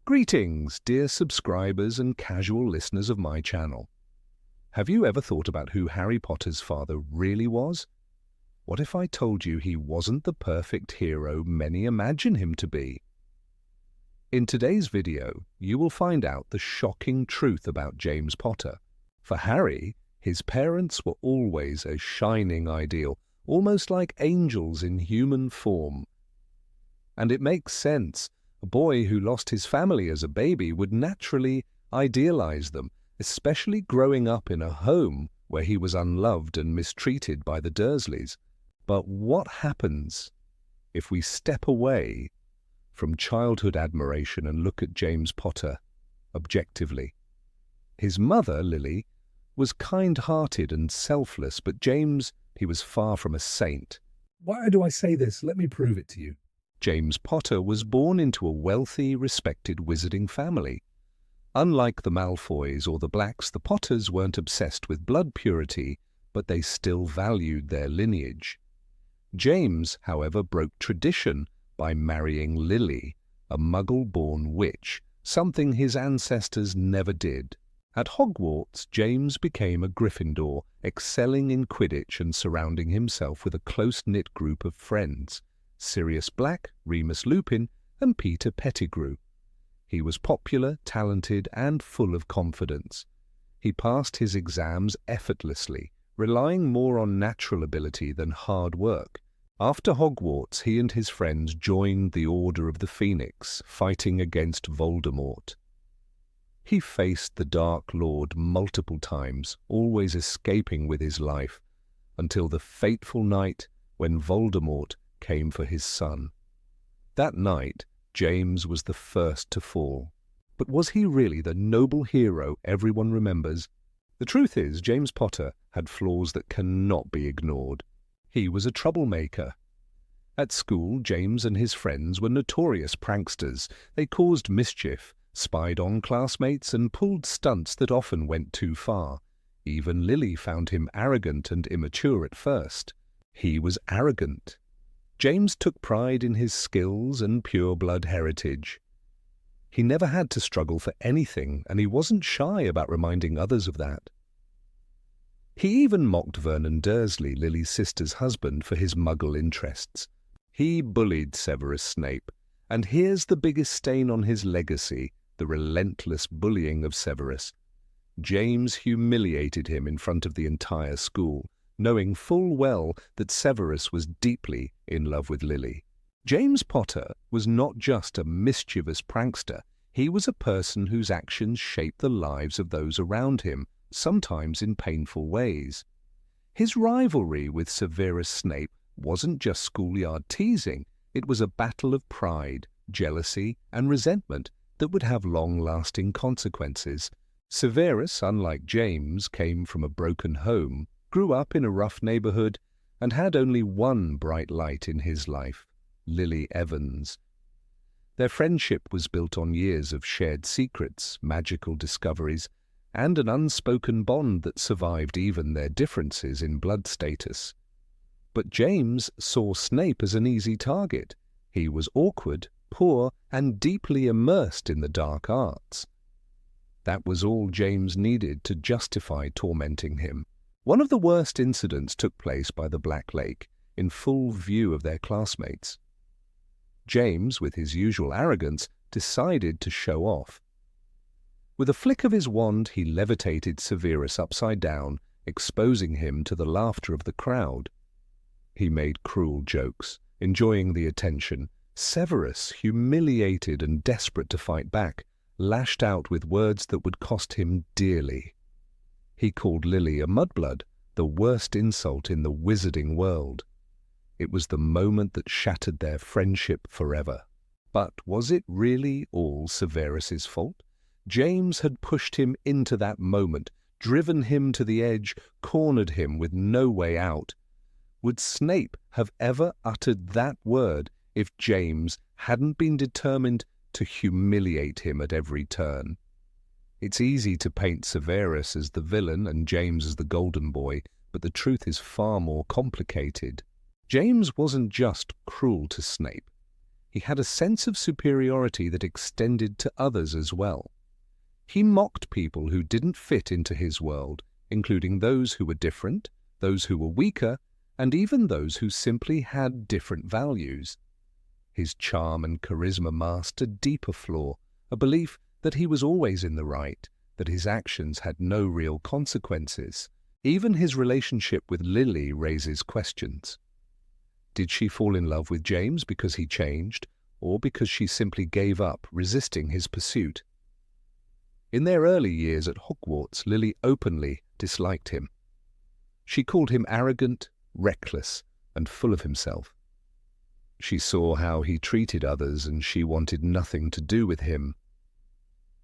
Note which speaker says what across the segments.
Speaker 1: Greetings, dear subscribers and casual listeners of my channel. Have you ever thought about who Harry Potter's father really was? What if I told you he wasn't the perfect hero many imagine him to be? In today's video, you will find out the shocking truth about James Potter. For Harry, his parents were always a shining ideal, almost like angels in human form. And it makes sense. A boy who lost his family as a baby would naturally idealize them, especially growing up in a home where he was unloved and mistreated by the Dursleys. But what happens if we step away from childhood admiration and look at James Potter objectively? His mother, Lily, was kind-hearted and selfless, but James, he was far from a saint.
Speaker 2: Why do I say this? Let me prove it to you.
Speaker 1: James Potter was born into a wealthy, respected wizarding family. Unlike the Malfoys or the Blacks, the Potters weren't obsessed with blood purity, but they still valued their lineage. James, however, broke tradition by marrying Lily, a Muggle-born witch, something his ancestors never did. At Hogwarts, James became a Gryffindor, excelling in Quidditch and surrounding himself with a close-knit group of friends. Sirius Black, Remus Lupin, and Peter Pettigrew. He was popular, talented, and full of confidence. He passed his exams effortlessly, relying more on natural ability than hard work. After Hogwarts, he and his friends joined the Order of the Phoenix, fighting against Voldemort. He faced the Dark Lord multiple times, always escaping with his life, until the fateful night when Voldemort came for his son. That night, James was the first to fall. But was he really the noble hero everyone remembers? The truth is, James Potter had flaws that cannot be ignored. He was a troublemaker. At school, James and his friends were notorious pranksters. They caused mischief, spied on classmates, and pulled stunts that often went too far. Even Lily found him arrogant and immature at first. He was arrogant. James took pride in his skills and pure-blood heritage. He never had to struggle for anything, and he wasn't shy about reminding others of that. He even mocked Vernon Dursley, Lily's sister's husband, for his Muggle interests. He bullied Severus Snape, and here's the biggest stain on his legacy, the relentless bullying of Severus. James humiliated him in front of the entire school, knowing full well that Severus was deeply in love with Lily. James Potter was not just a mischievous prankster. He was a person whose actions shaped the lives of those around him, sometimes in painful ways. His rivalry with Severus Snape wasn't just schoolyard teasing. It was a battle of pride, jealousy, and resentment that would have long-lasting consequences. Severus, unlike James, came from a broken home, grew up in a rough neighborhood, and had only one bright light in his life, Lily Evans. Their friendship was built on years of shared secrets, magical discoveries, and an unspoken bond that survived even their differences in blood status. But James saw Snape as an easy target. He was awkward, poor, and deeply immersed in the dark arts. That was all James needed to justify tormenting him. One of the worst incidents took place by the Black Lake, in full view of their classmates. James, with his usual arrogance, decided to show off. With a flick of his wand, he levitated Severus upside down, exposing him to the laughter of the crowd. He made cruel jokes, enjoying the attention. Severus, humiliated and desperate to fight back, lashed out with words that would cost him dearly. He called Lily a mudblood, the worst insult in the wizarding world. It was the moment that shattered their friendship forever. But was it really all Severus's fault? James had pushed him into that moment, driven him to the edge, cornered him with no way out. Would Snape have ever uttered that word if James hadn't been determined to humiliate him at every turn? It's easy to paint Severus as the villain and James as the golden boy, but the truth is far more complicated. James wasn't just cruel to Snape. He had a sense of superiority that extended to others as well. He mocked people who didn't fit into his world, including those who were different, those who were weaker, and even those who simply had different values. His charm and charisma masked a deeper flaw, a belief that he was always in the right, that his actions had no real consequences. Even his relationship with Lily raises questions. Did she fall in love with James because he changed, or because she simply gave up, resisting his pursuit? In their early years at Hogwarts, Lily openly disliked him. She called him arrogant, reckless, and full of himself. She saw how he treated others, and she wanted nothing to do with him.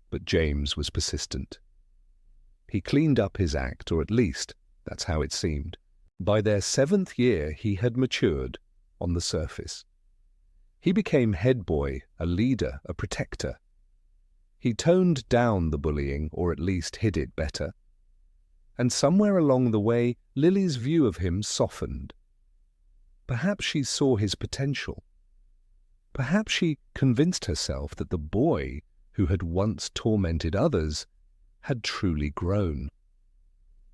Speaker 1: But James was persistent. He cleaned up his act, or at least that's how it seemed. By their 7th year, he had matured on the surface. He became head boy, a leader, a protector. He toned down the bullying, or at least hid it better. And somewhere along the way, Lily's view of him softened. Perhaps she saw his potential. Perhaps she convinced herself that the boy who had once tormented others had truly grown.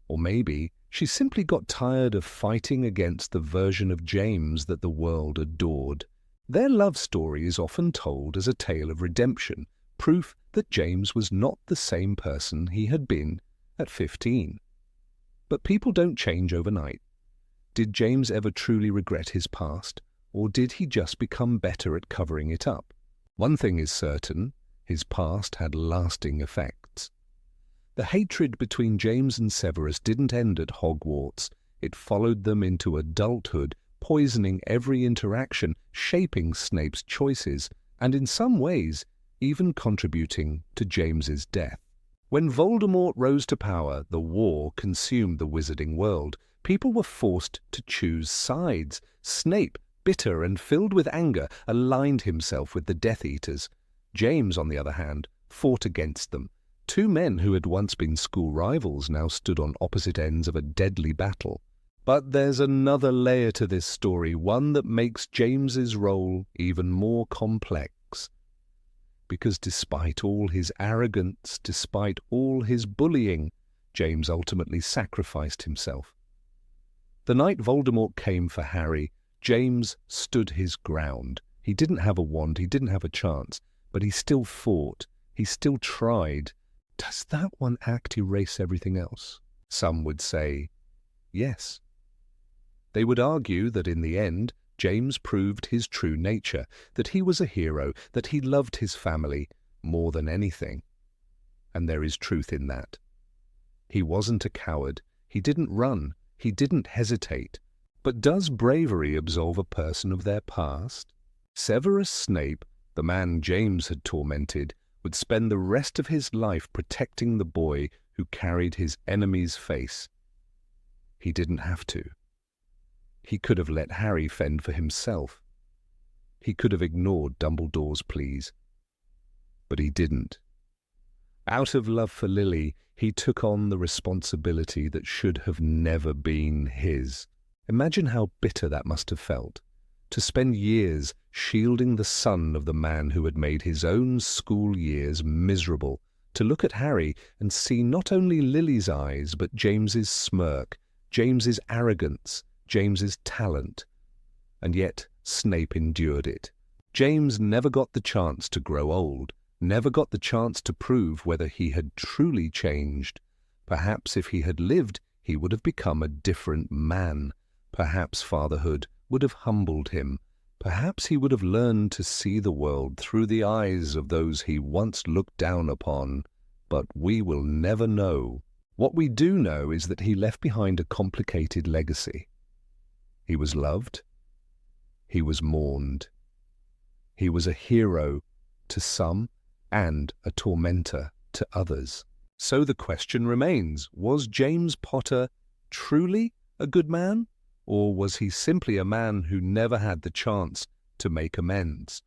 Speaker 1: Or maybe she simply got tired of fighting against the version of James that the world adored. Their love story is often told as a tale of redemption, proof that James was not the same person he had been at 15. But people don't change overnight. Did James ever truly regret his past, or did he just become better at covering it up? One thing is certain, his past had lasting effects. The hatred between James and Severus didn't end at Hogwarts. It followed them into adulthood, poisoning every interaction, shaping Snape's choices, and in some ways, even contributing to James's death. When Voldemort rose to power, the war consumed the wizarding world. People were forced to choose sides. Snape, bitter and filled with anger, aligned himself with the Death Eaters. James, on the other hand, fought against them. Two men who had once been school rivals now stood on opposite ends of a deadly battle. But there's another layer to this story, one that makes James's role even more complex. Because despite all his arrogance, despite all his bullying, James ultimately sacrificed himself. The night Voldemort came for Harry, James stood his ground. He didn't have a wand, he didn't have a chance, but he still fought, he still tried. Does that one act erase everything else? Some would say, yes. They would argue that in the end, James proved his true nature, that he was a hero, that he loved his family more than anything. And there is truth in that. He wasn't a coward, he didn't run, he didn't hesitate. But does bravery absolve a person of their past? Severus Snape, the man James had tormented, would spend the rest of his life protecting the boy who carried his enemy's face. He didn't have to. He could have let Harry fend for himself. He could have ignored Dumbledore's pleas. But he didn't. Out of love for Lily, he took on the responsibility that should have never been his. Imagine how bitter that must have felt, to spend years shielding the son of the man who had made his own school years miserable, to look at Harry and see not only Lily's eyes, but James's smirk, James's arrogance, James's talent. And yet Snape endured it. James never got the chance to grow old, never got the chance to prove whether he had truly changed. Perhaps if he had lived, he would have become a different man. Perhaps fatherhood would have humbled him. Perhaps he would have learned to see the world through the eyes of those he once looked down upon. But we will never know. What we do know is that he left behind a complicated legacy. He was loved. He was mourned. He was a hero to some and a tormentor to others. So the question remains, was James Potter truly a good man? Or was he simply a man who never had the chance to make amends?